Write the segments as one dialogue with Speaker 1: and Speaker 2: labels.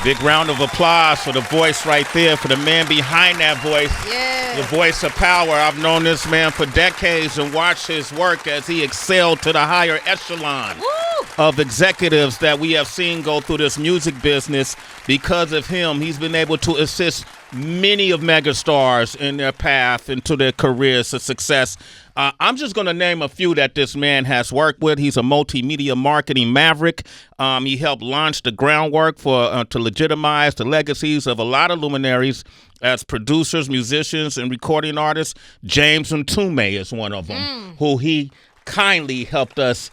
Speaker 1: Big round of applause for the voice right there, for the man behind that voice.
Speaker 2: Yeah.
Speaker 1: The voice of power. I've known this man for decades and watched his work as he excelled to the higher echelon of executives that we have seen go through this music business. Because of him, he's been able to assist many of megastars in their path into their careers to success. I'm just going to name a few that this man has worked with. He's a multimedia marketing maverick. He helped launch the groundwork for to legitimize the legacies of a lot of luminaries as producers, musicians, and recording artists. James Mtume is one of them, who he kindly helped us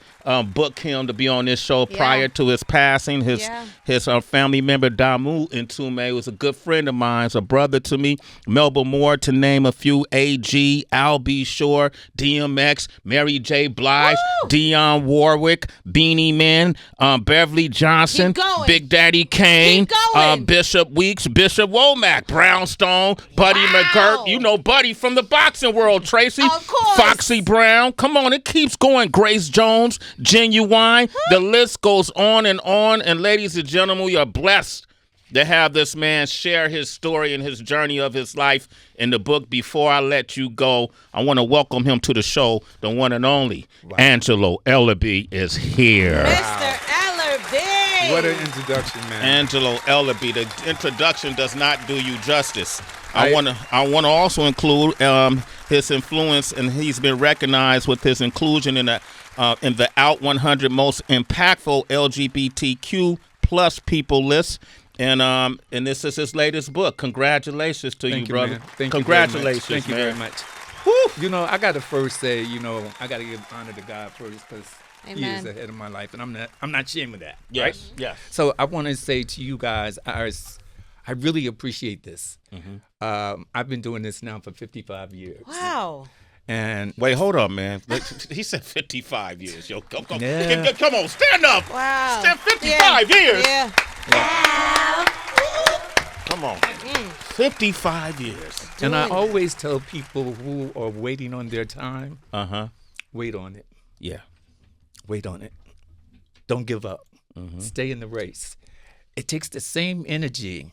Speaker 1: book him to be on this show prior to his passing. His family member, Damu Ntume, was a good friend of mine, a brother to me. Melba Moore, to name a few. AG, Al B. Shore, DMX, Mary J. Blige, Dionne Warwick, Beanie Man, Beverly Johnson, Big Daddy Kane, Bishop Weeks, Bishop Womack, Brownstone, Buddy McGirt. You know Buddy from the boxing world, Tracy.
Speaker 2: Of course.
Speaker 1: Foxy Brown. Come on, it keeps going. Grace Jones, Genuine. The list goes on. And ladies and gentlemen, we are blessed to have this man share his story and his journey of his life in the book. Before I let you go, I want to welcome him to the show. The one and only Angelo Ellerbee is here.
Speaker 2: Mr. Ellerbee.
Speaker 3: What an introduction, man.
Speaker 1: Angelo Ellerbee. The introduction does not do you justice. I want to also include his influence, and he's been recognized with his inclusion in the Out 100 Most Impactful LGBTQ plus people list. And this is his latest book. Congratulations to you, brother.
Speaker 3: Man. Thank
Speaker 1: Congratulations,
Speaker 3: you very much.
Speaker 1: man.
Speaker 3: Thank you very much. You know, I got to first say, I got to give honor to God first, because He is ahead of my life, and I'm not ashamed of that.
Speaker 1: Yes.
Speaker 3: Right?
Speaker 1: Yes.
Speaker 3: So I want to say to you guys, I really appreciate this. I've been doing this now for 55 years.
Speaker 2: Wow.
Speaker 3: And
Speaker 1: Wait, hold on, man. He said 55 years. Yo, come on, stand up.
Speaker 2: Wow.
Speaker 1: Stand 55 years.
Speaker 2: Yeah.
Speaker 1: Come on. 55 years.
Speaker 3: And I always tell people who are waiting on their time, wait on it.
Speaker 1: Yeah.
Speaker 3: Wait on it. Don't give up. Stay in the race. It takes the same energy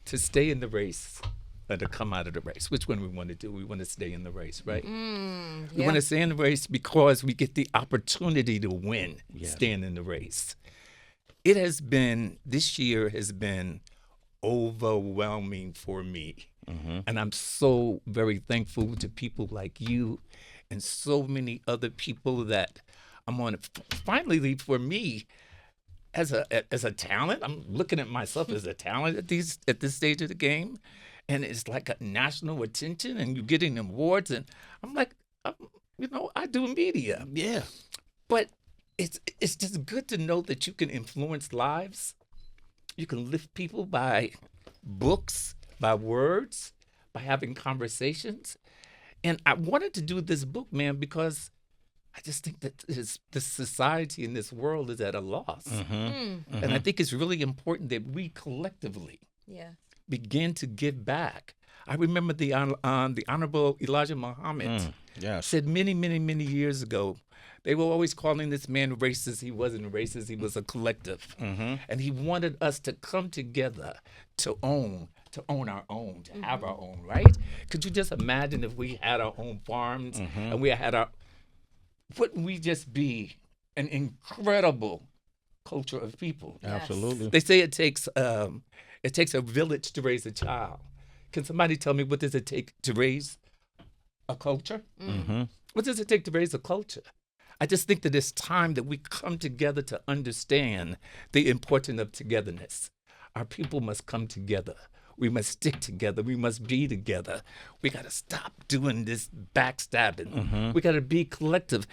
Speaker 3: to stay in the race and to come out of the race. Which one we want to do? We want to stay in the race, right? We want to stay in the race because we get the opportunity to win staying in the race. This year has been overwhelming for me. And I'm so very thankful to people like you and so many other people that I'm on. Finally, for me, as a talent, I'm looking at myself as a talent at this stage of the game, and it's like a national attention, and you're getting awards, and I'm like, I do media, but it's just good to know that you can influence lives, you can lift people by books, by words, by having conversations, and I wanted to do this book, man, because I just think that this society and this world is at a loss. And I think it's really important that we collectively begin to give back. I remember the Honorable Elijah Muhammad said many, many, many years ago, they were always calling this man racist. He wasn't racist. He was a collective. And he wanted us to come together to own our own, to have our own, right? Could you just imagine if we had our own farms and we had wouldn't we just be an incredible culture of people?
Speaker 1: Absolutely.
Speaker 3: They say it takes a village to raise a child. Can somebody tell me, what does it take to raise a culture? What does it take to raise a culture? I just think that it's time that we come together to understand the importance of togetherness. Our people must come together. We must stick together. We must be together. We got to stop doing this backstabbing. We got to be collective.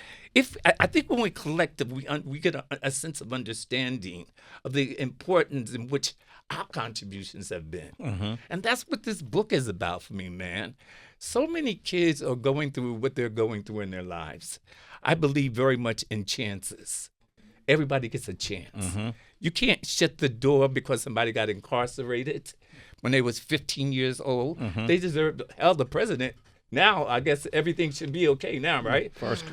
Speaker 3: I think when we're collective, we get a sense of understanding of the importance in which our contributions have been. And that's what this book is about for me, man. So many kids are going through what they're going through in their lives. I believe very much in chances. Everybody gets a chance. You can't shut the door because somebody got incarcerated when they was 15 years old. They deserved, the president Now, I guess everything should be okay now, right?
Speaker 1: First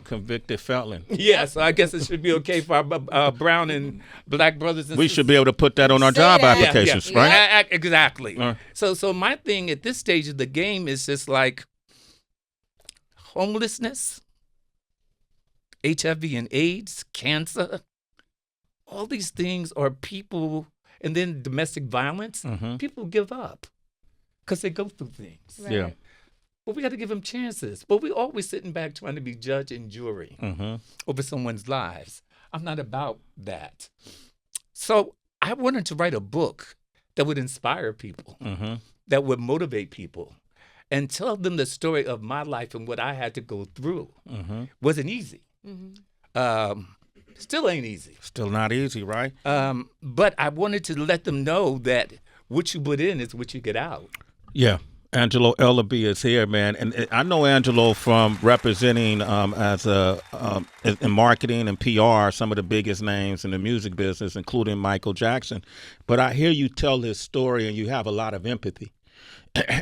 Speaker 1: convicted felon.
Speaker 3: Yeah, so I guess it should be okay for our brown and black brothers and
Speaker 1: We
Speaker 3: sisters.
Speaker 1: should be able to put that on our job
Speaker 2: that.
Speaker 1: applications,
Speaker 3: Yeah.
Speaker 1: right?
Speaker 3: Exactly. So my thing at this stage of the game is just like homelessness, HIV and AIDS, cancer, all these things are people, and then domestic violence. People give up because they go through things.
Speaker 2: Right.
Speaker 1: Yeah.
Speaker 3: But we got to give them chances. But we always sitting back trying to be judge and jury over someone's lives. I'm not about that. So I wanted to write a book that would inspire people, that would motivate people, and tell them the story of my life and what I had to go through. Wasn't easy. Still ain't easy.
Speaker 1: Still not easy, right?
Speaker 3: But I wanted to let them know that what you put in is what you get out.
Speaker 1: Yeah. Angelo Ellerbee is here, man, and I know Angelo from representing as in marketing and PR some of the biggest names in the music business, including Michael Jackson. But I hear you tell his story, and you have a lot of empathy.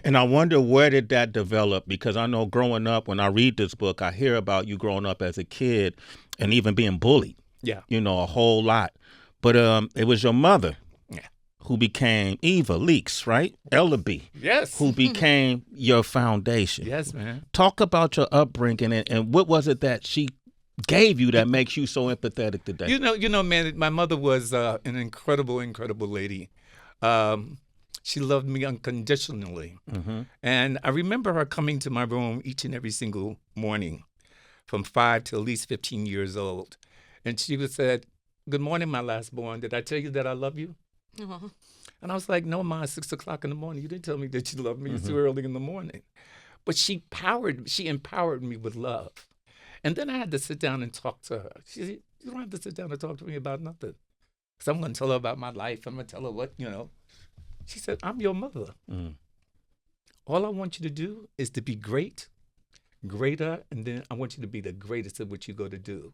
Speaker 1: And I wonder, where did that develop? Because I know growing up, when I read this book, I hear about you growing up as a kid and even being bullied.
Speaker 3: Yeah.
Speaker 1: You know, a whole lot. But it was your mother who became Eva Leaks, right? Ellerbee.
Speaker 3: Yes.
Speaker 1: Who became your foundation.
Speaker 3: Yes, man.
Speaker 1: Talk about your upbringing and what was it that she gave you that makes you so empathetic today?
Speaker 3: You know, man, my mother was an incredible, incredible lady. She loved me unconditionally. And I remember her coming to my room each and every single morning from 5 to at least 15 years old. And she would say, "Good morning, my last born. Did I tell you that I love you?" And I was like, "No, Ma, it's 6 o'clock in the morning. You didn't tell me that you loved me. It's too early in the morning." But she empowered me with love. And then I had to sit down and talk to her. She said, "You don't have to sit down and talk to me about nothing. Because I'm going to tell her about my life. I'm going to tell her what, you know." She said, "I'm your mother. All I want you to do is to be great, greater, and then I want you to be the greatest at what you go to do.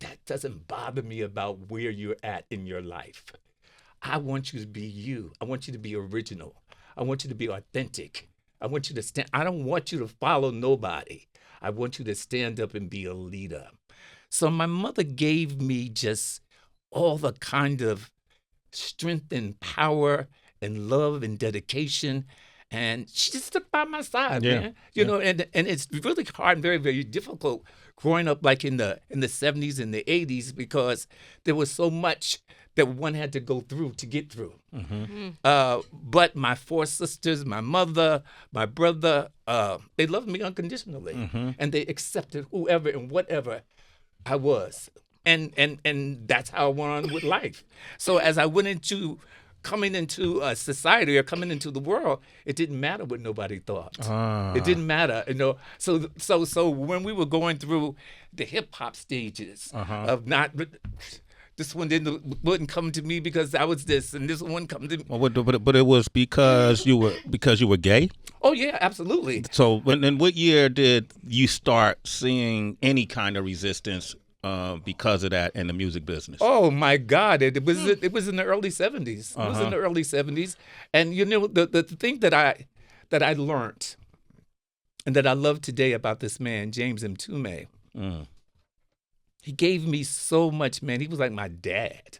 Speaker 3: That doesn't bother me about where you're at in your life. I want you to be you. I want you to be original. I want you to be authentic. I want you to stand. I don't want you to follow nobody. I want you to stand up and be a leader." So my mother gave me just all the kind of strength and power and love and dedication. And she just stuck by my side, man. You know, and it's really hard and very, very difficult growing up like in the 70s and the 80s because there was so much that one had to go through to get through. But my 4 sisters, my mother, my brother, they loved me unconditionally. And they accepted whoever and whatever I was. And that's how I went on with life. So as I went into coming into society or coming into the world, it didn't matter what nobody thought. It didn't matter, you know. So when we were going through the hip hop stages of not, this one wouldn't come to me because I was this, and this one come to me.
Speaker 1: But it was because you were gay?
Speaker 3: Oh yeah, absolutely.
Speaker 1: So in what year did you start seeing any kind of resistance because of that in the music business?
Speaker 3: Oh my God! It was in the early 70s. It was in the early 70s, and you know the thing that I learned, and that I love today about this man, James Mtume. He gave me so much, man. He was like my dad.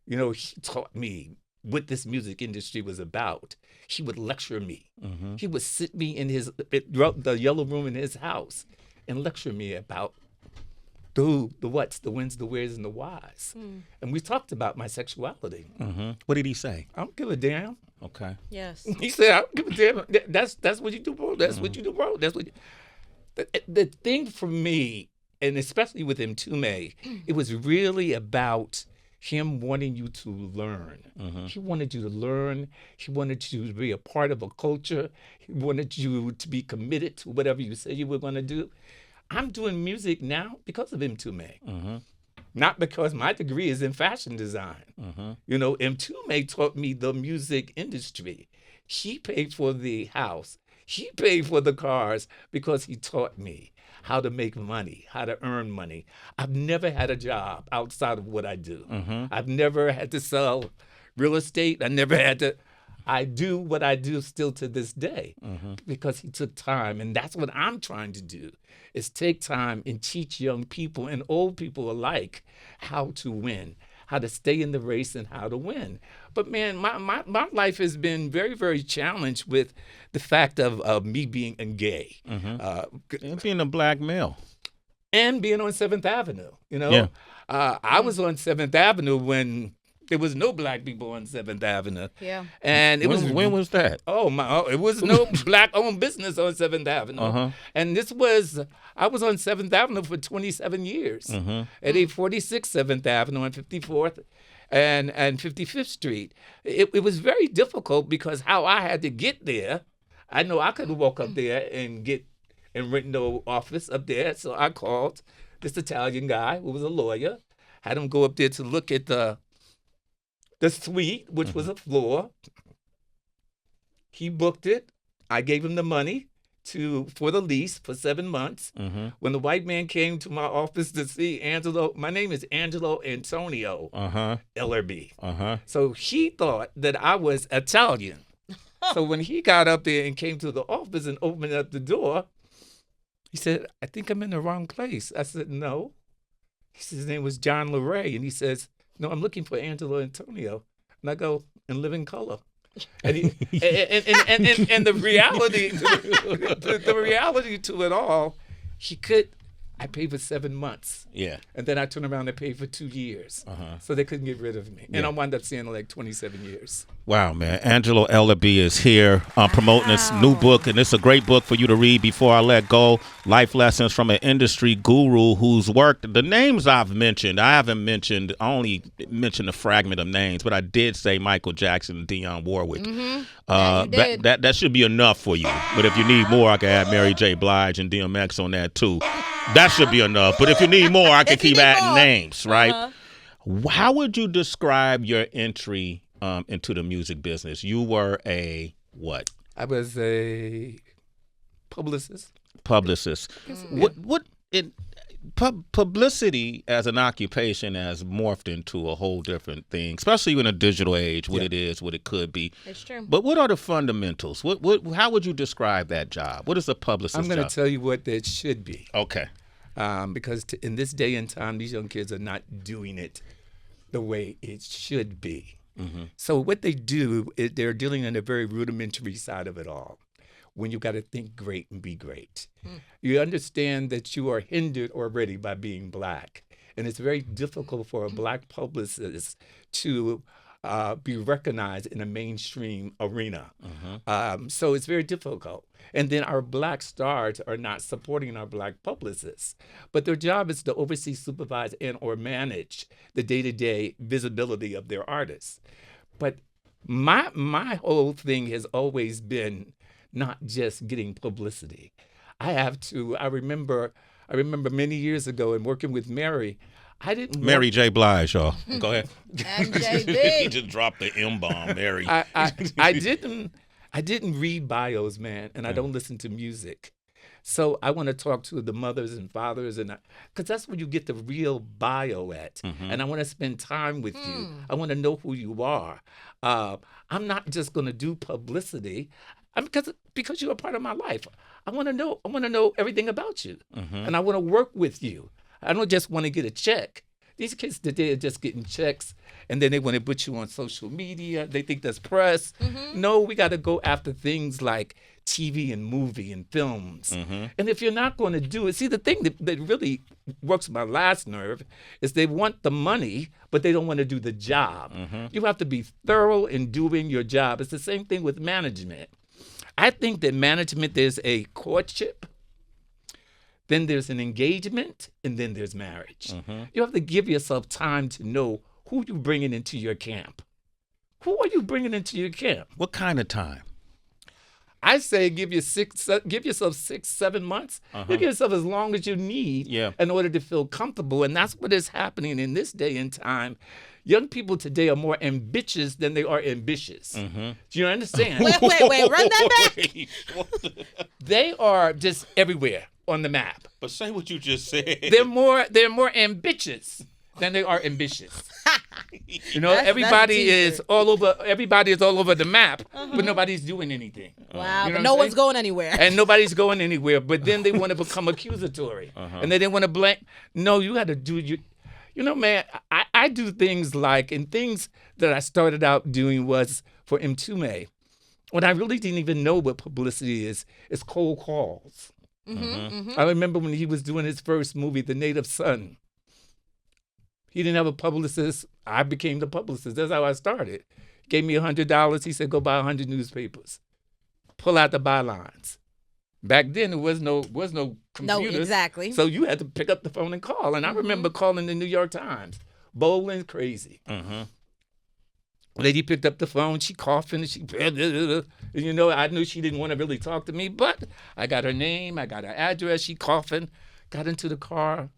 Speaker 3: You know, he taught me what this music industry was about. He would lecture me. He would sit me in the yellow room in his house and lecture me about the who, the whats, the whens, the wheres, and the whys. And we talked about my sexuality.
Speaker 1: What did he say?
Speaker 3: I don't give a damn.
Speaker 1: Okay.
Speaker 2: Yes.
Speaker 3: He said, "I don't give a damn. That's what you do, bro. That's what you do, bro. That's what." The thing for me, and especially with Mtume, it was really about him wanting you to learn. He wanted you to learn. He wanted you to be a part of a culture. He wanted you to be committed to whatever you said you were going to do. I'm doing music now because of Mtume. Not because my degree is in fashion design. You know, Mtume taught me the music industry. He paid for the house. He paid for the cars because he taught me how to make money, how to earn money. I've never had a job outside of what I do. I've never had to sell real estate. I I do what I do still to this day because he took time. And that's what I'm trying to do, is take time and teach young people and old people alike how to win, how to stay in the race and how to win. But man, my life has been very, very challenged with the fact of me being a gay.
Speaker 1: And being a black male.
Speaker 3: And being on 7th Avenue, I was on 7th Avenue when there was no black people on 7th Avenue.
Speaker 2: Yeah.
Speaker 3: And
Speaker 1: when was that?
Speaker 3: It was no black-owned business on 7th Avenue. And I was on 7th Avenue for 27 years at 846 7th Avenue and 54th and 55th Street. It was very difficult because how I had to get there, I know I couldn't walk up there and rent no office up there. So I called this Italian guy who was a lawyer, had him go up there to look at the suite, which was a floor. He booked it. I gave him the money for the lease for 7 months. When the white man came to my office to see Angelo, my name is Angelo Antonio Ellerbee. So he thought that I was Italian. So when he got up there and came to the office and opened up the door, he said, "I think I'm in the wrong place." I said, "No." He said his name was John LeRae, and he says, "No, I'm looking for Angelo Antonio." And I go, "In living color." And and the reality, the reality to it all, I paid for 7 months.
Speaker 1: Yeah.
Speaker 3: And then I turned around and paid for 2 years. So they couldn't get rid of me. And I wound up staying like 27 years.
Speaker 1: Wow, man. Angelo Ellerbee is here promoting this new book, and it's a great book for you to read before I let go. Life Lessons from an Industry Guru who's worked, the names I've mentioned, I only mentioned a fragment of names, but I did say Michael Jackson and Dionne Warwick. That should be enough for you. But if you need more, I can add Mary J. Blige and DMX on that too. That should be enough. But if you need more, I can keep adding names, right? How would you describe your entry into the music business? You were a what?
Speaker 3: I was a publicist.
Speaker 1: Publicist. Publicity as an occupation has morphed into a whole different thing, especially in a digital age, what it is, what it could be.
Speaker 2: It's true.
Speaker 1: But what are the fundamentals? How would you describe that job? What is a publicist job?
Speaker 3: I'm going to tell you what it should be.
Speaker 1: Okay.
Speaker 3: Because in this day and time, these young kids are not doing it the way it should be. So what they do is they're dealing in a very rudimentary side of it all. When you got to think great and be great. You understand that you are hindered already by being black. And it's very difficult for a black publicist to be recognized in a mainstream arena. So it's very difficult. And then our black stars are not supporting our black publicists. But their job is to oversee, supervise, and or manage the day-to-day visibility of their artists. But my whole thing has always been not just getting publicity. I remember many years ago in working with Mary,
Speaker 1: Mary J. Blige, y'all. Go ahead.
Speaker 2: MJB.
Speaker 1: He just dropped the M-bomb, Mary.
Speaker 3: I didn't read bios, man, and I don't listen to music. So I want to talk to the mothers and fathers, because that's where you get the real bio at. And I want to spend time with you. I want to know who you are. I'm not just going to do publicity. Because you're a part of my life. I want to know everything about you. And I want to work with you. I don't just want to get a check. These kids today are just getting checks, and then they want to put you on social media. They think that's press. No, we got to go after things like TV and movie and films. And if you're not going to do it, see, the thing that really works my last nerve is they want the money, but they don't want to do the job. You have to be thorough in doing your job. It's the same thing with management. I think that management, there's a courtship, then there's an engagement, and then there's marriage. You have to give yourself time to know who you're bringing into your camp. Who are you bringing into your camp?
Speaker 1: What kind of time?
Speaker 3: I say give yourself 6, 7 months. You give yourself as long as you need in order to feel comfortable. And that's what is happening in this day and time. Young people today are more ambitious than they are ambitious. Do you understand?
Speaker 2: Wait, run that back.
Speaker 3: They are just everywhere on the map.
Speaker 1: But say what you just said.
Speaker 3: They're more ambitious than they are ambitious. You know,
Speaker 2: That's
Speaker 3: everybody
Speaker 2: deeper.
Speaker 3: is all over. Everybody is all over the map, but nobody's doing anything.
Speaker 2: Wow,
Speaker 3: You know
Speaker 2: but
Speaker 3: what
Speaker 2: no
Speaker 3: I'm
Speaker 2: one's
Speaker 3: saying?
Speaker 2: going anywhere.
Speaker 3: And nobody's going anywhere. But then they want to become accusatory, and they didn't want to blame. No, you got to do you. You know, man, I do things like, and things that I started out doing was for Mtume, when I really didn't even know what publicity is. It's cold calls. I remember when he was doing his first movie, The Native Son. He didn't have a publicist. I became the publicist. That's how I started. Gave me $100. He said, go buy 100 newspapers. Pull out the bylines. Back then, there was no computers.
Speaker 2: No, exactly.
Speaker 3: So you had to pick up the phone and call. And I remember calling the New York Times. Bowling crazy. Lady picked up the phone. She coughing. And you know, I knew she didn't want to really talk to me, but I got her name. I got her address. She coughing. Got into the car.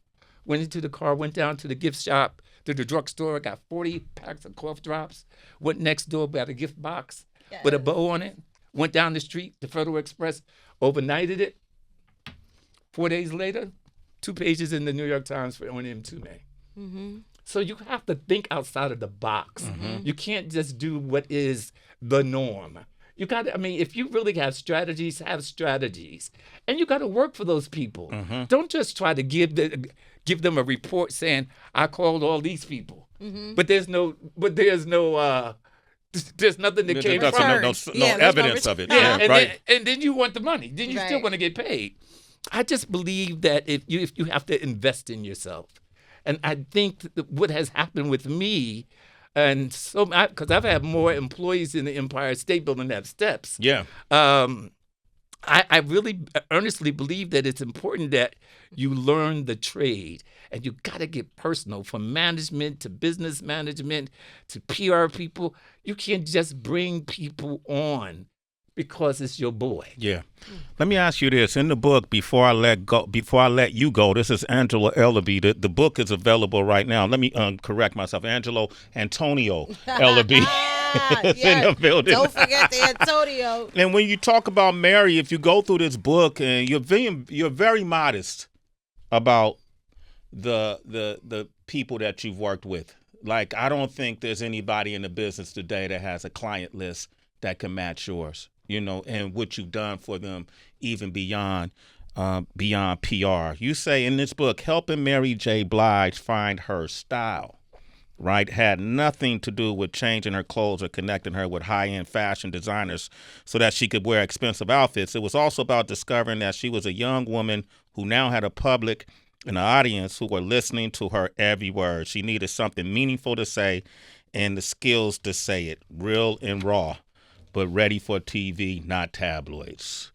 Speaker 3: Went down to the gift shop, to the drugstore, got 40 packs of cough drops, went next door, got a gift box with a bow on it, went down the street to Federal Express, overnighted it. 4 days later, 2 pages in the New York Times for on Mtume. So you have to think outside of the box. You can't just do what is the norm. You got to, I mean, if you really have strategies, have strategies. And you got to work for those people. Don't just try to give them a report saying, I called all these people. But there's nothing that came from it.
Speaker 1: No evidence of it.
Speaker 3: Yeah,
Speaker 1: right.
Speaker 3: and then you want the money. Then you still want to get paid. I just believe that if you have to invest in yourself. And I think that what has happened with me, and so because I've had more employees in the Empire State Building that have steps.
Speaker 1: Yeah.
Speaker 3: I really earnestly believe that it's important that you learn the trade, and you got to get personal, from management to business management to PR people. You can't just bring people on because it's your boy.
Speaker 1: Yeah. Let me ask you this. In the book, before I let you go, this is Angelo Ellerbee. The book is available right now. Let me correct myself. Antonio Ellerbee. Is in the building.
Speaker 2: Don't forget the Antonio.
Speaker 1: And when you talk about Mary, if you go through this book, and you're very modest about the people that you've worked with. Like, I don't think there's anybody in the business today that has a client list that can match yours, you know, and what you've done for them, even beyond PR. You say in this book, helping Mary J. Blige find her style, right, had nothing to do with changing her clothes or connecting her with high-end fashion designers so that she could wear expensive outfits. It was also about discovering that she was a young woman who now had a public and an audience who were listening to her every word. She needed something meaningful to say and the skills to say it, real and raw, but ready for TV, not tabloids.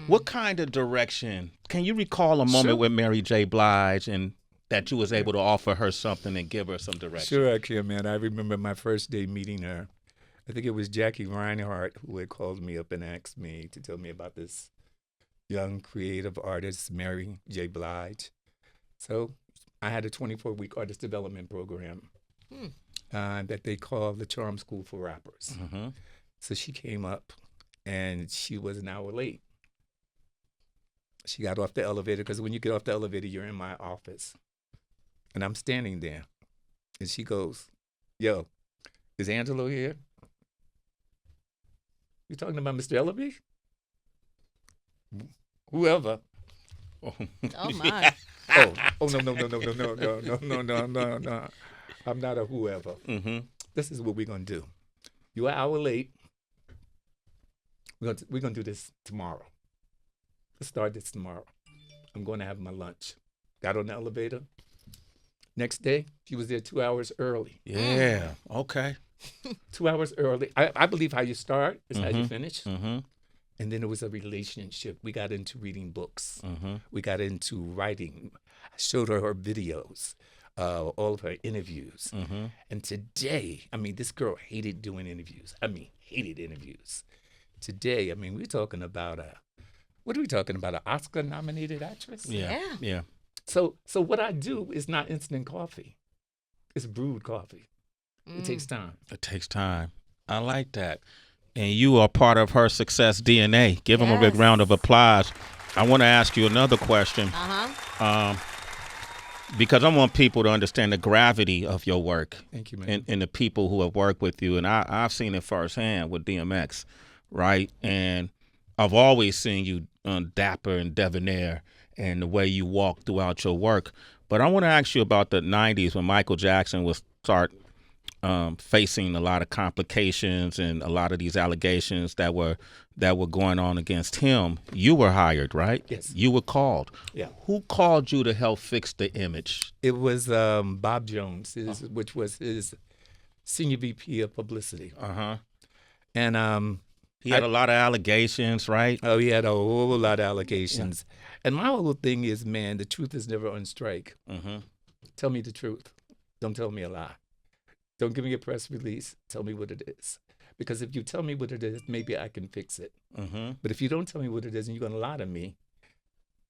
Speaker 1: What kind of direction? Can you recall a moment with Mary J. Blige and that you was able to offer her something and give her some direction?
Speaker 3: Sure, I can, man. I remember my first day meeting her. I think it was Jackie Reinhardt who had called me up and asked me to tell me about this young creative artist, Mary J. Blige. So I had a 24-week artist development program that they call the Charm School for Rappers. So she came up, and she was an hour late. She got off the elevator, because when you get off the elevator, you're in my office. And I'm standing there. And she goes, yo, is Angelo here? You talking about Mr. Ellerbee? Whoever.
Speaker 2: Oh my.
Speaker 3: No. I'm not a whoever. This is what we're going to do. You're an hour late. We're going to do this tomorrow. Let's start this tomorrow. I'm going to have my lunch. Got on the elevator. Next day, she was there 2 hours early.
Speaker 1: Yeah. Okay.
Speaker 3: 2 hours early. I believe how you start is how you finish. And then it was a relationship. We got into reading books. We got into writing. I showed her videos, all of her interviews. And today, I mean, this girl hated doing interviews. Hated interviews. Today, I mean, we're talking about what are we talking about? An Oscar-nominated actress?
Speaker 1: Yeah.
Speaker 3: So what I do is not instant coffee. It's brewed coffee. It takes time.
Speaker 1: It takes time. I like that. And you are part of her success DNA. Give them a big round of applause. I want to ask you another question. because I want people to understand the gravity of your work.
Speaker 3: Thank you, man.
Speaker 1: And the people who have worked with you. And I've seen it firsthand with DMX, right? And I've always seen you on Dapper and Debonair and the way you walk throughout your work. But I want to ask you about the 90s when Michael Jackson was start facing a lot of complications and a lot of these allegations that were going on against him. You were hired, right?
Speaker 3: Yes.
Speaker 1: You were called.
Speaker 3: Yeah.
Speaker 1: Who called you to help fix the image?
Speaker 3: It was Bob Jones, which was his senior VP of publicity.
Speaker 1: Uh-huh.
Speaker 3: And
Speaker 1: he had a lot of allegations, right?
Speaker 3: Oh, he had a whole lot of allegations. Yeah. And my whole thing is, man, the truth is never on strike.
Speaker 1: Mm-hmm.
Speaker 3: Tell me the truth. Don't tell me a lie. Don't give me a press release. Tell me what it is. Because if you tell me what it is, maybe I can fix it.
Speaker 1: Mm-hmm.
Speaker 3: But if you don't tell me what it is and you're going to lie to me,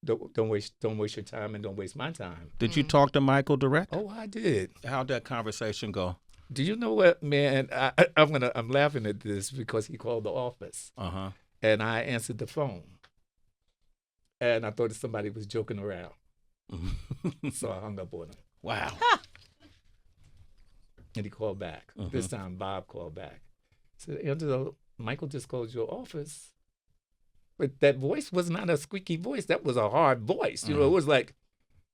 Speaker 3: don't waste your time and don't waste my time.
Speaker 1: Did you talk to Michael direct?
Speaker 3: Oh, I did.
Speaker 1: How'd that conversation go?
Speaker 3: Do you know what, man? I'm laughing at this because he called the office.
Speaker 1: Uh-huh.
Speaker 3: And I answered the phone. And I thought somebody was joking around. So I hung up on him.
Speaker 1: Wow.
Speaker 3: And he called back. This time Bob called back. Said, Angelo, Michael just called your office. But that voice was not a squeaky voice. That was a hard voice. You know, it was like,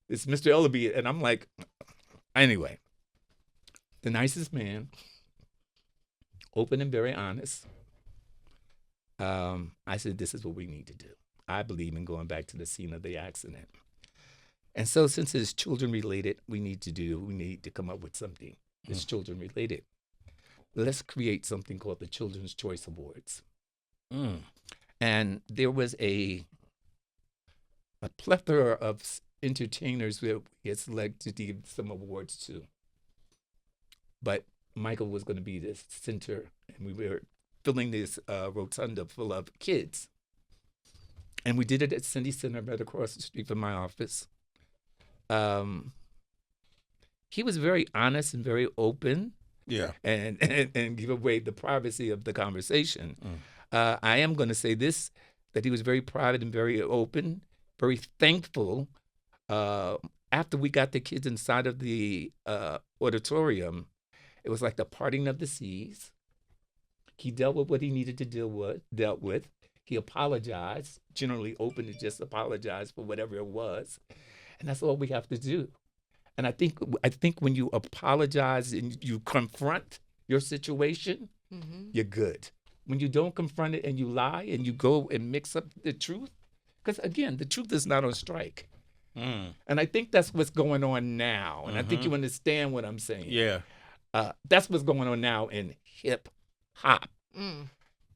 Speaker 3: it's Mr. Ellerbee. And I'm like, anyway, the nicest man, open and very honest. I said, this is what we need to do. I believe in going back to the scene of the accident. And so since it's children related, we need to come up with something that's children related. Let's create something called the Children's Choice Awards. And there was a plethora of entertainers that we had selected to give some awards to. But Michael was going to be the center, and we were filling this rotunda full of kids. And we did it at Cindy Center right across the street from my office. He was very honest and very open.
Speaker 1: Yeah.
Speaker 3: And give away the privacy of the conversation. I am going to say this, that he was very private and very open, very thankful. After we got the kids inside of the auditorium, it was like the parting of the seas. He dealt with what he needed to dealt with. He apologized, generally open to just apologize for whatever it was. And that's all we have to do. And I think when you apologize and you confront your situation, you're good. When you don't confront it and you lie and you go and mix up the truth, because again, the truth is not on strike. And I think that's what's going on now. And I think you understand what I'm saying.
Speaker 1: Yeah.
Speaker 3: That's what's going on now in hip hop.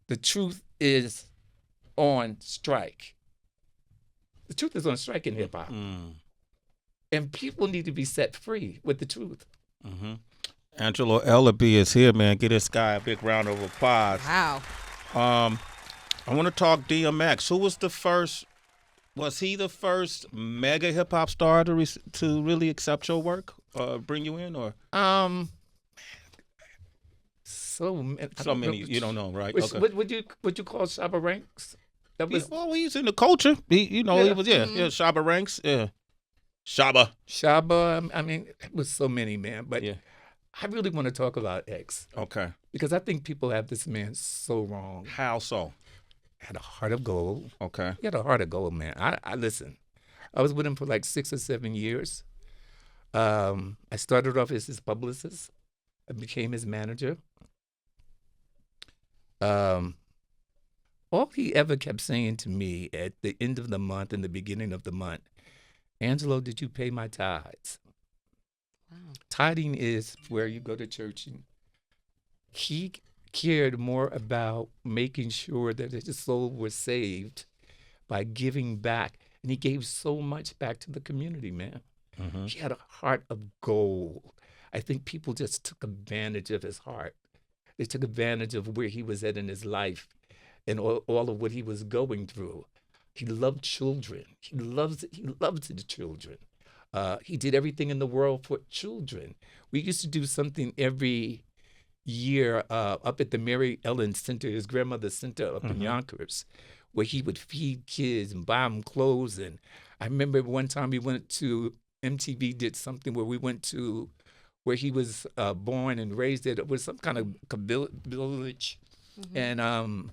Speaker 3: The truth is on strike. The truth is on strike in hip hop. And people need to be set free with the truth.
Speaker 1: Angelo Ellerbee is here, man. Give this guy a big round of applause.
Speaker 2: Wow.
Speaker 1: I want to talk DMX. Who was the first? Was he the first mega hip hop star to really accept your work, bring you in, or?
Speaker 3: So
Speaker 1: many. You don't know, right?
Speaker 3: Which,
Speaker 1: okay.
Speaker 3: What would you call Shabba Ranks? That was
Speaker 1: he's in the culture. He was Shabba Ranks. Yeah. Shabba.
Speaker 3: I mean, it was so many, man. But I really want to talk about X.
Speaker 1: Okay.
Speaker 3: Because I think people have this man so wrong.
Speaker 1: How so?
Speaker 3: Had a heart of gold.
Speaker 1: Okay.
Speaker 3: He had a heart of gold, man. I listen. I was with him for like 6 or 7 years. I started off as his publicist. I became his manager. All he ever kept saying to me at the end of the month and the beginning of the month, Angelo, did you pay my tithes? Wow. Tithing is where you go to church. And he cared more about making sure that his soul was saved by giving back. And he gave so much back to the community, man. He had a heart of gold. I think people just took advantage of his heart. They took advantage of where he was at in his life and all of what he was going through. He loved children. He loved the children. He did everything in the world for children. We used to do something every year up at the Mary Ellen Center, his grandmother's center up in Yonkers, where he would feed kids and buy them clothes. And I remember one time we went to MTV did something where we went to where he was born and raised. It was some kind of village and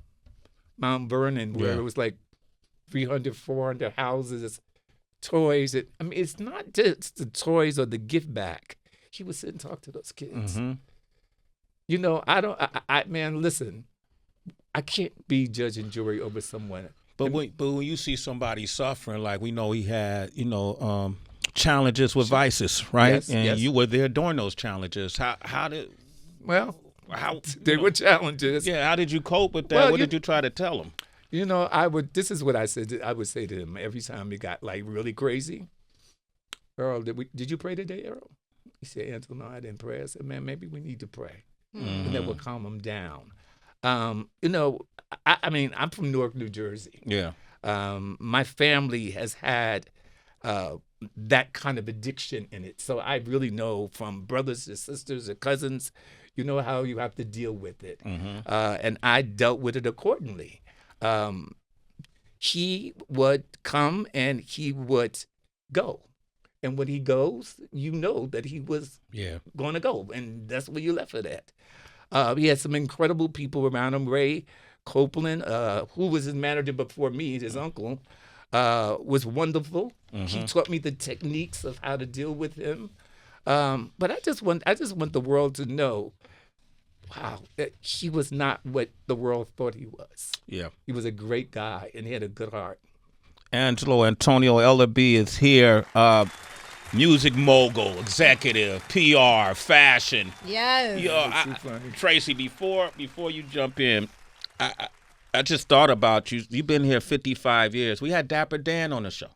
Speaker 3: Mount Vernon where it was like 300, 400 houses, toys. I mean, it's not just the toys or the gift bag. He would sit and talk to those kids. You know, man, listen, I can't be judge and jury over someone.
Speaker 1: But when you see somebody suffering, like we know he had, challenges with vices, right?
Speaker 3: Yes,
Speaker 1: and
Speaker 3: yes.
Speaker 1: you were there during those challenges. How
Speaker 3: They were challenges.
Speaker 1: Yeah, how did you cope with that?
Speaker 3: Well,
Speaker 1: What did you try to tell them?
Speaker 3: You know, this is what I said. I would say to him every time he got like really crazy. Earl, did you pray today, Earl? He said, Angelo, no, I didn't pray. I said, man, maybe we need to pray. And that will calm him down. You know, I mean, I'm from Newark, New Jersey.
Speaker 1: Yeah.
Speaker 3: My family has had that kind of addiction in it. So I really know from brothers to sisters or cousins, you know how you have to deal with it. And I dealt with it accordingly. He would come and he would go. And when he goes, you know that he was going to go. And that's where you left it at. He had some incredible people around him. Ray Copeland, who was his manager before me, his uncle, was wonderful. He taught me the techniques of how to deal with him. But I just want the world to know, wow, that he was not what the world thought he was.
Speaker 1: Yeah.
Speaker 3: He was a great guy, and he had a good heart.
Speaker 1: Antonio Ellerbee is here. Music mogul, executive, PR, fashion.
Speaker 2: Yes.
Speaker 1: Tracy, before you jump in, I just thought about you. You've been here 55 years. We had Dapper Dan on the show.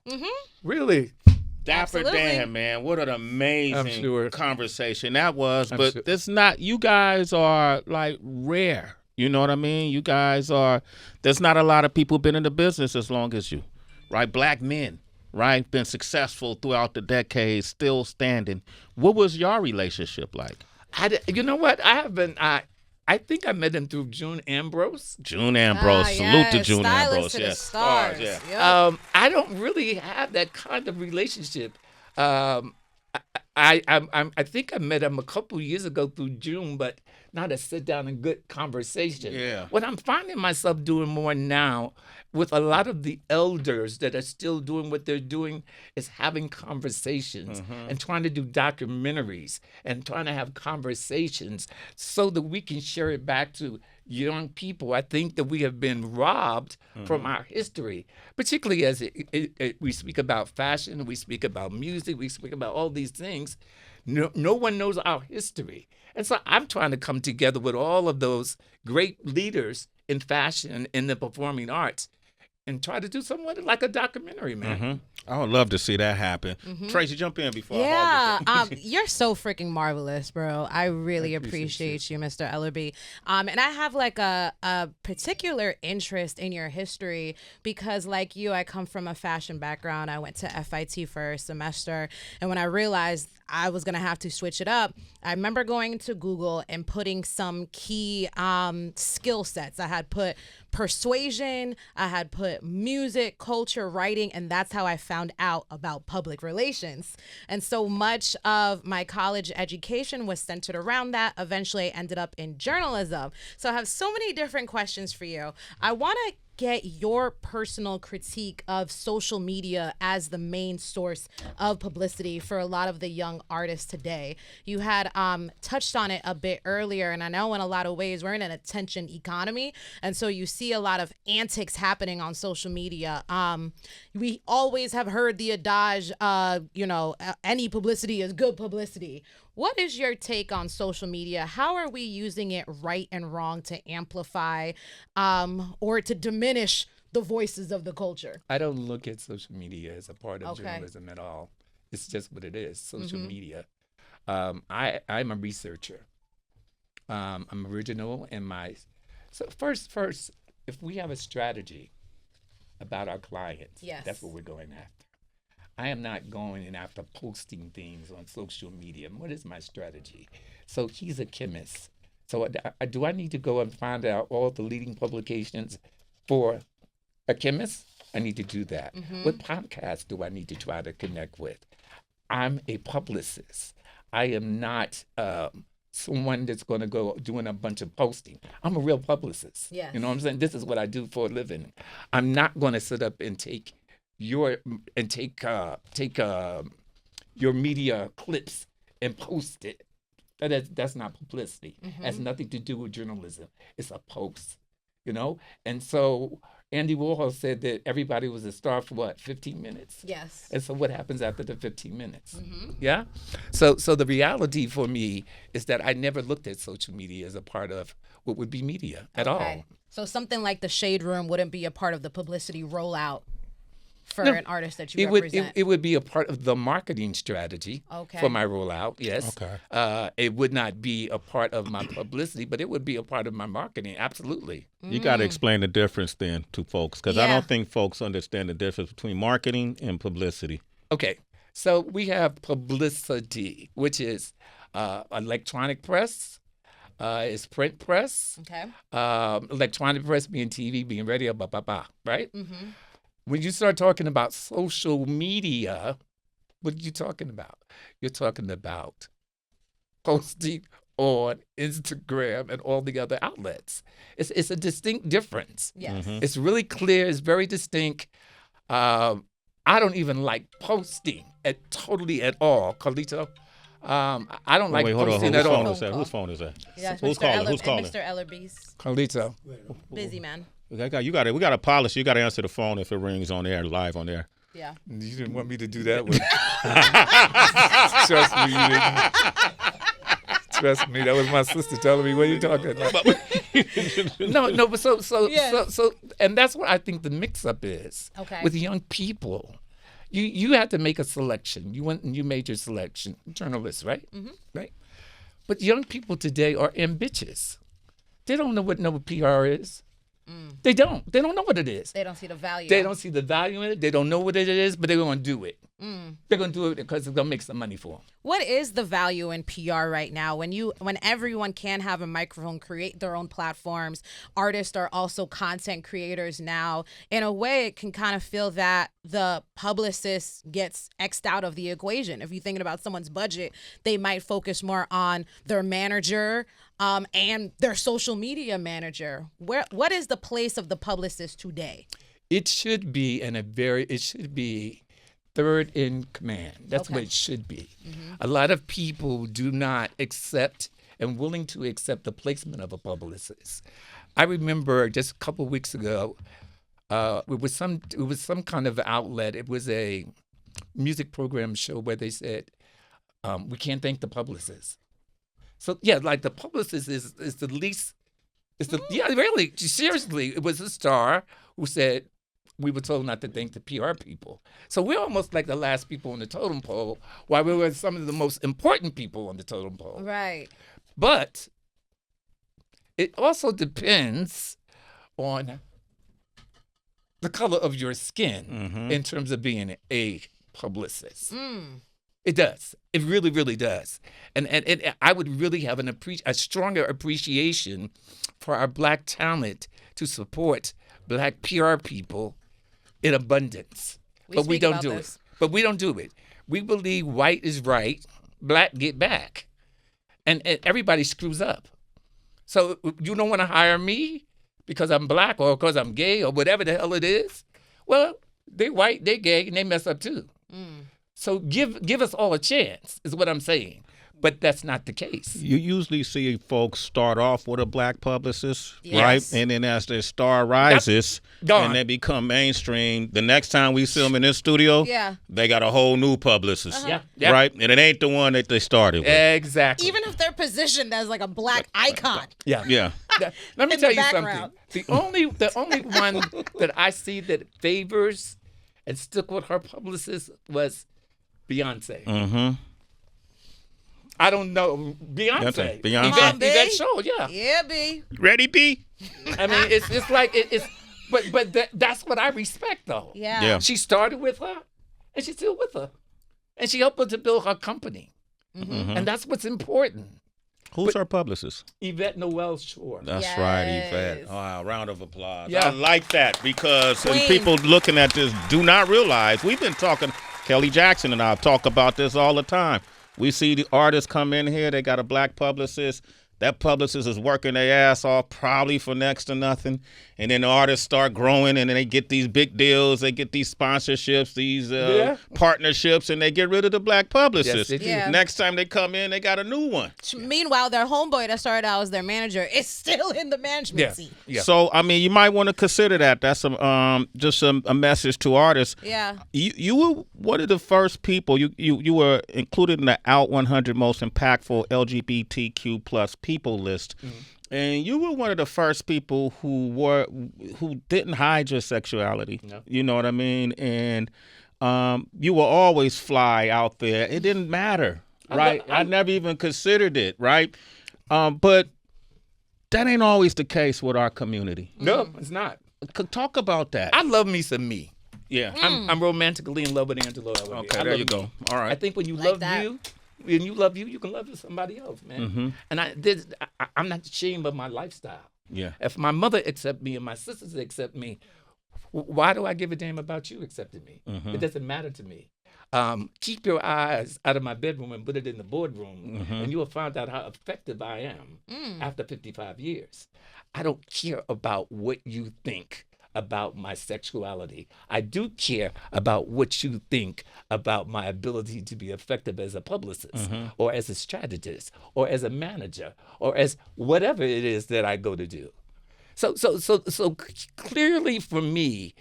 Speaker 3: Really?
Speaker 1: Dapper
Speaker 2: Absolutely.
Speaker 1: Dan, man, what an amazing
Speaker 3: I'm sure.
Speaker 1: conversation that was.
Speaker 3: I'm
Speaker 1: But
Speaker 3: sure.
Speaker 1: it's not. You guys are like rare. You know what I mean? You guys are. There's not a lot of people been in the business as long as you, right? Black men. Right, been successful throughout the decades, still standing. What was your relationship like?
Speaker 3: You know what? I think I met him through June Ambrose.
Speaker 1: June Ambrose, salute to June Ambrose.
Speaker 2: To
Speaker 1: Yes,
Speaker 2: the stars.
Speaker 1: yeah.
Speaker 2: Yep.
Speaker 3: I don't really have that kind of relationship. I think I met him a couple years ago through June, but not a sit down and good conversation.
Speaker 1: Yeah.
Speaker 3: What I'm finding myself doing more now with a lot of the elders that are still doing what they're doing is having conversations and trying to do documentaries and trying to have conversations so that we can share it back to young people. I think that we have been robbed from our history, particularly as we speak about fashion, we speak about music, we speak about all these things. No one knows our history. And so I'm trying to come together with all of those great leaders in fashion, in the performing arts, and try to do somewhat like a documentary, man.
Speaker 1: I would love to see that happen. Tracy, jump in before
Speaker 2: Yeah,
Speaker 1: I hog it.
Speaker 2: you're so freaking marvelous, bro. I really appreciate you, Mr. Ellerbee. And I have like a particular interest in your history because, like you, I come from a fashion background. I went to FIT for a semester, and when I realized I was gonna have to switch it up, I remember going to Google and putting some key skill sets. I had put persuasion, I had put music, culture, writing, and that's how I found out about public relations. And so much of my college education was centered around that. Eventually, I ended up in journalism. So I have so many different questions for you. I want to get your personal critique of social media as the main source of publicity for a lot of the young artists today. You had touched on it a bit earlier, and I know in a lot of ways we're in an attention economy, and so you see a lot of antics happening on social media. We always have heard the adage, any publicity is good publicity. What is your take on social media? How are we using it right and wrong to amplify or to diminish the voices of the culture?
Speaker 3: I don't look at social media as a part of journalism at all. It's just what it is, social media. I'm a researcher. I'm original in my... So first, if we have a strategy about our clients, that's what we're going after. I am not going in after posting things on social media. What is my strategy? So he's a chemist. So do I need to go and find out all the leading publications for a chemist? I need to do that. What podcast do I need to try to connect with? I'm a publicist. I am not someone that's going to go doing a bunch of posting. I'm a real publicist.
Speaker 2: Yes.
Speaker 3: You know what I'm saying? This is what I do for a living. I'm not going to sit up and take your media clips and post it. That's not publicity. It has nothing to do with journalism. It's a post, you know? And so Andy Warhol said that everybody was a star for what, 15 minutes?
Speaker 2: Yes.
Speaker 3: And so what happens after the 15 minutes? Yeah? So the reality for me is that I never looked at social media as a part of what would be media at all.
Speaker 2: So something like the Shade Room wouldn't be a part of the publicity rollout for an artist that you represent?
Speaker 3: It would be a part of the marketing strategy for my rollout, yes.
Speaker 1: Okay.
Speaker 3: It would not be a part of my publicity, but it would be a part of my marketing, absolutely.
Speaker 1: You got to explain the difference then to folks, because I don't think folks understand the difference between marketing and publicity.
Speaker 3: Okay, so we have publicity, which is electronic press, is print press, electronic press being TV, being radio, right? When you start talking about social media, what are you talking about? You're talking about posting on Instagram and all the other outlets. It's a distinct difference.
Speaker 2: Yes.
Speaker 3: It's really clear. It's very distinct. I don't even like posting totally at all, Carlito. I don't like posting at all.
Speaker 1: Whose phone is that?
Speaker 2: Yes,
Speaker 1: Who's calling? Who's calling?
Speaker 2: Mr. Ellerbee's.
Speaker 3: Carlito.
Speaker 2: Busy man.
Speaker 1: We got a policy. You got to answer the phone if it rings on air, live on air.
Speaker 2: Yeah.
Speaker 3: You didn't want me to do that one. Trust me, you didn't. Trust me, that was my sister telling me, what are you talking about? No, but so, and that's what I think the mix-up is with young people. You have to make a selection. You made your selection, journalists, right? Right. But young people today are ambitious. They don't know what PR is. They don't know what it is.
Speaker 2: They don't see the value.
Speaker 3: They don't see the value in it. They don't know what it is, but they're going to do it. They're going to do it because it's going to make some money for them.
Speaker 2: What is the value in PR right now? When everyone can have a microphone, create their own platforms, artists are also content creators now. In a way, it can kind of feel that the publicist gets X'd out of the equation. If you're thinking about someone's budget, they might focus more on their manager and their social media manager. What is the place of the publicist today?
Speaker 3: It should be third in command. That's what it should be. A lot of people do not accept and willing to accept the placement of a publicist. I remember just a couple of weeks ago, it was some kind of outlet. It was a music program show where they said, we can't thank the publicist. So yeah, like the publicist is the least. Yeah, really, seriously, it was a star who said, we were told not to thank the PR people. So we're almost like the last people on the totem pole, while we were some of the most important people on the totem pole.
Speaker 2: Right.
Speaker 3: But it also depends on the color of your skin in terms of being a publicist. It does. It really, really does. And I would really have a stronger appreciation for our Black talent to support Black PR people in abundance. But we don't do it. But we don't do it. We believe white is right, Black get back. And everybody screws up. So you don't want to hire me because I'm Black or because I'm gay or whatever the hell it is? Well, they white, they gay, and they mess up too. So give us all a chance, is what I'm saying. But that's not the case.
Speaker 1: You usually see folks start off with a Black publicist, right? And then as their star rises and they become mainstream, the next time we see them in this studio, they got a whole new publicist, right? And it ain't the one that they started with.
Speaker 3: Exactly.
Speaker 2: Even if they're positioned as like a Black icon.
Speaker 1: Yeah.
Speaker 3: Let me tell you something. The only one that I see that favors and stuck with her publicist was Beyonce. I don't know. Beyonce. Yvette Show, yeah.
Speaker 2: Yeah, B.
Speaker 1: Ready, B?
Speaker 3: I mean, it's like, but that's what I respect, though.
Speaker 2: Yeah.
Speaker 3: She started with her, and she's still with her. And she helped her to build her company. And that's what's important.
Speaker 1: Who's her publicist?
Speaker 3: Yvette Noel Shore.
Speaker 1: That's right, Yvette. Wow, round of applause.
Speaker 3: Yeah.
Speaker 1: I like that because people looking at this do not realize we've been talking Kelly Jackson and I talk about this all the time. We see the artists come in here, they got a black publicist. That publicist is working their ass off probably for next to nothing. And then the artists start growing and then they get these big deals. They get these sponsorships, these partnerships, and they get rid of the black publicist.
Speaker 3: Yes,
Speaker 2: Yeah.
Speaker 1: Next time they come in, they got a new one.
Speaker 2: Meanwhile, their homeboy that started out as their manager is still in the management seat.
Speaker 3: Yeah.
Speaker 1: So, I mean, you might want to consider that. That's just a message to artists.
Speaker 2: Yeah.
Speaker 1: You were one of the first people. You were included in the Out 100 Most Impactful LGBTQ plus people list, and you were one of the first people who didn't hide your sexuality.
Speaker 3: No.
Speaker 1: You know what I mean? And you were always fly out there. It didn't matter, right? I never even considered it, right? But that ain't always the case with our community.
Speaker 3: No, it's not.
Speaker 1: Talk about that.
Speaker 3: I love me some me.
Speaker 1: Yeah.
Speaker 3: I'm romantically in love with Angelo Ellerbee.
Speaker 1: Okay,
Speaker 3: I
Speaker 1: there
Speaker 3: love
Speaker 1: you go.
Speaker 3: me.
Speaker 1: All right.
Speaker 3: I think when you
Speaker 2: Like
Speaker 3: love
Speaker 2: that.
Speaker 3: you, when you love you, you can love somebody else, man. And I'm not ashamed of my lifestyle.
Speaker 1: Yeah.
Speaker 3: If my mother accept me and my sisters accept me, why do I give a damn about you accepting me? It doesn't matter to me. Keep your eyes out of my bedroom and put it in the boardroom, and you will find out how effective I am after 55 years. I don't care about what you think about my sexuality. I do care about what you think about my ability to be effective as a publicist or as a strategist or as a manager or as whatever it is that I go to do. So clearly for me,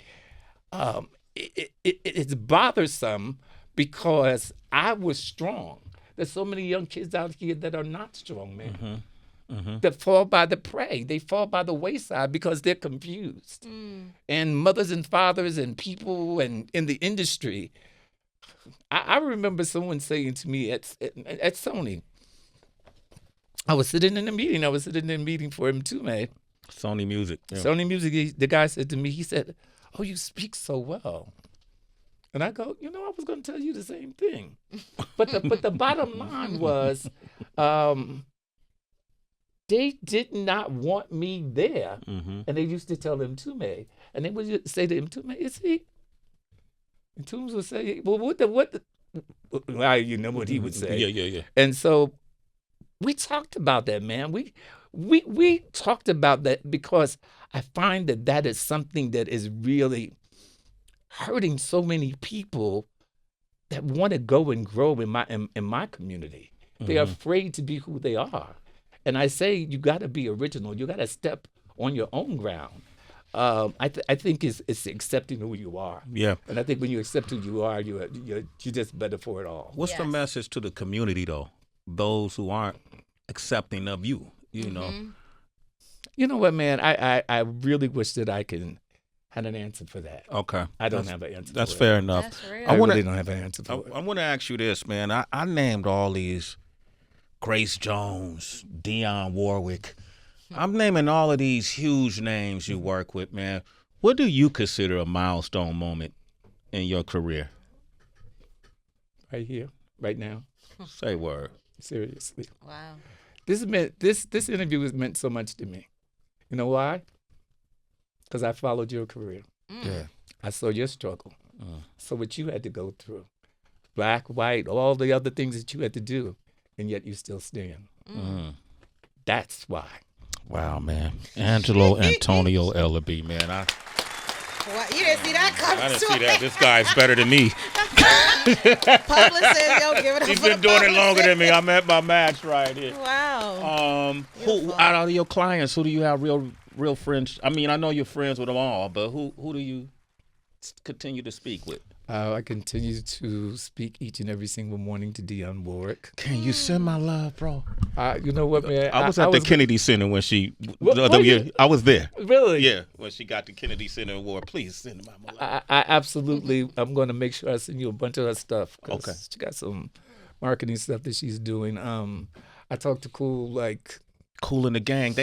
Speaker 3: it's bothersome because I was strong. There's so many young kids out here that are not strong, man. That fall by the prey. They fall by the wayside because they're confused. And mothers and fathers and people and in the industry. I remember someone saying to me at Sony, I was sitting in a meeting. I was sitting in a meeting for M2,
Speaker 1: Sony Music. Yeah.
Speaker 3: Sony Music, the guy said to me, he said, "Oh, you speak so well." And I go, I was going to tell you the same thing. But the bottom line was, they did not want me there. And they used to tell him to me. And they would say to him, to me, is he? And Toombs would say, well, well, you know what he would say.
Speaker 1: Yeah.
Speaker 3: And so we talked about that, man. We talked about that because I find that is something that is really hurting so many people that want to go and grow in my community. They're afraid to be who they are. And I say you got to be original. You got to step on your own ground. I think it's accepting who you are. Yeah. And I think when you accept who you are, you're just better for it all.
Speaker 1: What's the message to the community though? Those who aren't accepting of you, you know.
Speaker 3: You know what, man? I really wish that I had an answer for that.
Speaker 1: Okay.
Speaker 3: I don't have an answer.
Speaker 1: That's
Speaker 3: for
Speaker 1: fair
Speaker 3: it.
Speaker 1: enough.
Speaker 2: That's real.
Speaker 3: I really don't have an answer for it.
Speaker 1: I want to ask you this, man. I named all these Grace Jones, Dionne Warwick. I'm naming all of these huge names you work with, man. What do you consider a milestone moment in your career?
Speaker 3: Right here, right now.
Speaker 1: Say word.
Speaker 3: Seriously.
Speaker 2: Wow.
Speaker 3: This interview has meant so much to me. You know why? Because I followed your career.
Speaker 1: Yeah.
Speaker 3: I saw your struggle. So what you had to go through. Black, white, all the other things that you had to do. And yet you still stand. That's why.
Speaker 1: Wow, man. Angelo Antonio Ellerbee, man.
Speaker 2: What? You didn't see that coming.
Speaker 1: I didn't see that. This guy's better than me.
Speaker 2: Publicist, yo, give it up.
Speaker 1: He's
Speaker 2: for
Speaker 1: been
Speaker 2: the
Speaker 1: doing it
Speaker 2: publicist.
Speaker 1: longer than me. I'm at my max right here.
Speaker 2: Wow.
Speaker 1: Who out of your clients, who do you have real friends? I mean, I know you're friends with them all, but who do you continue to speak with?
Speaker 3: I continue to speak each and every single morning to Dionne Warwick.
Speaker 1: Can you send my love, bro?
Speaker 3: You know what, man?
Speaker 1: I was at the Kennedy Center when she.
Speaker 3: What,
Speaker 1: the other year, I was there.
Speaker 3: Really?
Speaker 1: Yeah, when she got the Kennedy Center Award. Please send my love.
Speaker 3: I absolutely. I'm going to make sure I send you a bunch of her stuff. 'Cause
Speaker 1: Okay.
Speaker 3: She got some marketing stuff that she's doing. I talked to Cool like.
Speaker 1: Cool and the gang.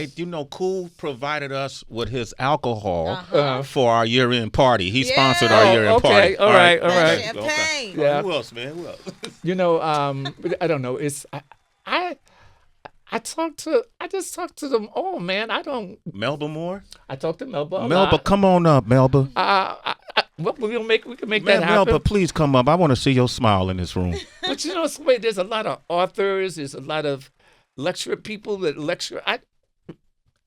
Speaker 1: Cool provided us with his alcohol for our year-end party. He sponsored our year-end party.
Speaker 3: All right.
Speaker 2: Champagne.
Speaker 1: Okay.
Speaker 3: Yeah.
Speaker 1: Who else, man? Who else?
Speaker 3: You know, I don't know. It's I just talked to them all, man.
Speaker 1: Melba Moore?
Speaker 3: I talked to Melba.
Speaker 1: Melba, come on up, Melba.
Speaker 3: Well, we can make
Speaker 1: Man,
Speaker 3: that happen.
Speaker 1: no, but please come up. I want to see your smile in this room.
Speaker 3: But you know, there's a lot of authors. There's a lot of lecture people that lecture.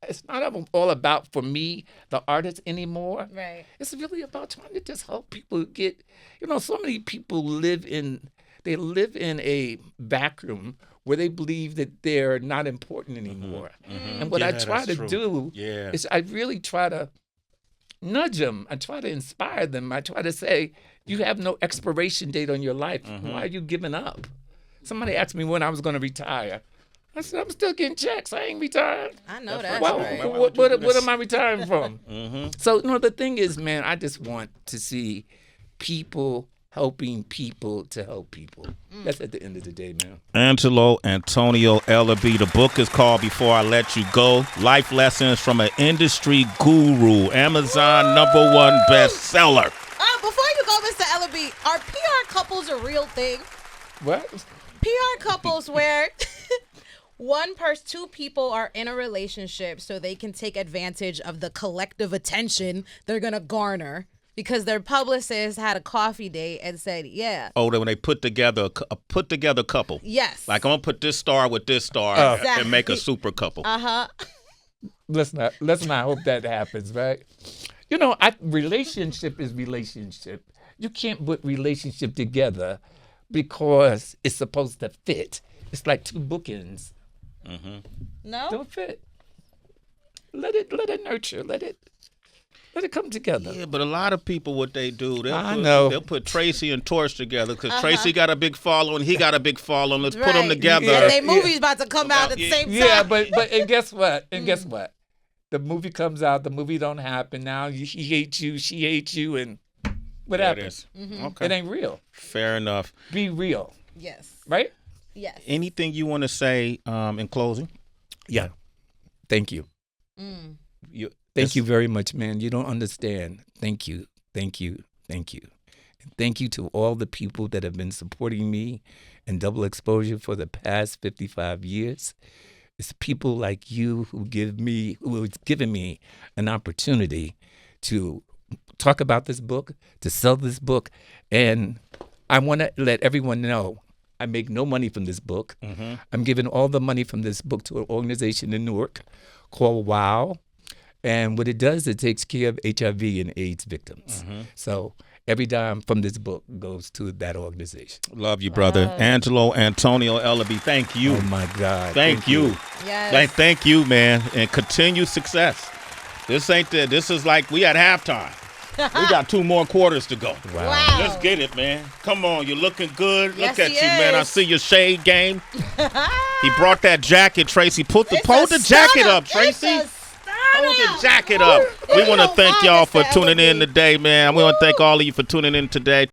Speaker 3: It's not all about, for me, the artist anymore.
Speaker 2: Right.
Speaker 3: It's really about trying to just help people get. You know, so many people live in a vacuum where they believe that they're not important anymore. Mm-hmm. And what I try to do is I really try to nudge them. I try to inspire them. I try to say, you have no expiration date on your life. Mm-hmm. Why are you giving up? Somebody asked me when I was going to retire. I said, I'm still getting checks. I ain't retired.
Speaker 2: I know that's
Speaker 3: right. What am I retiring from? Mm-hmm. So, the thing is, man, I just want to see people helping people to help people. That's at the end of the day, man.
Speaker 1: Angelo Antonio Ellerbee. The book is called Before I Let You Go. Life Lessons from an Industry Guru. Amazon #1 bestseller.
Speaker 2: Before you go, Mr. Ellerbee, are PR couples a real thing?
Speaker 3: What?
Speaker 2: PR couples where two people are in a relationship so they can take advantage of the collective attention they're going to garner because their publicist had a coffee date and said, yeah.
Speaker 1: Oh, when they put together a put together couple.
Speaker 2: Yes.
Speaker 1: Like, I'm going to put this star with this star and make a super couple.
Speaker 2: Uh-huh.
Speaker 3: Let's not hope that happens, right? Relationship is relationship. You can't put relationship together because it's supposed to fit. It's like two bookends.
Speaker 1: Mm-hmm.
Speaker 2: No?
Speaker 3: Don't fit. Let it nurture. Let it come together.
Speaker 1: Yeah, but a lot of people, what they do,
Speaker 3: they'll
Speaker 1: put Tracy and Torch together because Tracy got a big following, he got a big following. Let's put them together.
Speaker 2: Yeah, their movie's about to come out at the same time.
Speaker 3: Yeah, but and guess what? Guess what? The movie comes out. The movie don't happen. Now he hates you. She hates you, and what happens?
Speaker 2: Mm-hmm.
Speaker 1: Okay.
Speaker 3: It ain't real.
Speaker 1: Fair enough.
Speaker 3: Be real.
Speaker 2: Yes.
Speaker 3: Right?
Speaker 2: Yes.
Speaker 1: Anything you want to say in closing?
Speaker 3: Yeah. Thank you. Thank you very much, man. You don't understand. Thank you. Thank you. Thank you. And thank you to all the people that have been supporting me in Double Exposure for the past 55 years. It's people like you who has given me an opportunity to talk about this book, to sell this book. And I want to let everyone know I make no money from this book. Mm-hmm. I'm giving all the money from this book to an organization in Newark called WOW. And what it does, it takes care of HIV and AIDS victims. Mm-hmm. So every dime from this book goes to that organization.
Speaker 1: Love you, brother. Angelo Antonio Ellerbee, thank you.
Speaker 3: Oh, my God.
Speaker 1: Thank you.
Speaker 2: Yes.
Speaker 1: Thank you, man. And continued success. This is like we at halftime. We got 2 more quarters to go.
Speaker 3: Wow.
Speaker 1: Let's get it, man. Come on, you're looking good.
Speaker 2: Yes,
Speaker 1: Look at
Speaker 2: he
Speaker 1: you, man.
Speaker 2: is.
Speaker 1: I see your shade game. He brought that jacket, Tracy. Hold the jacket up, Tracy. Hold the jacket up. We want to thank y'all for tuning in today, man. We want to thank all of you for tuning in today.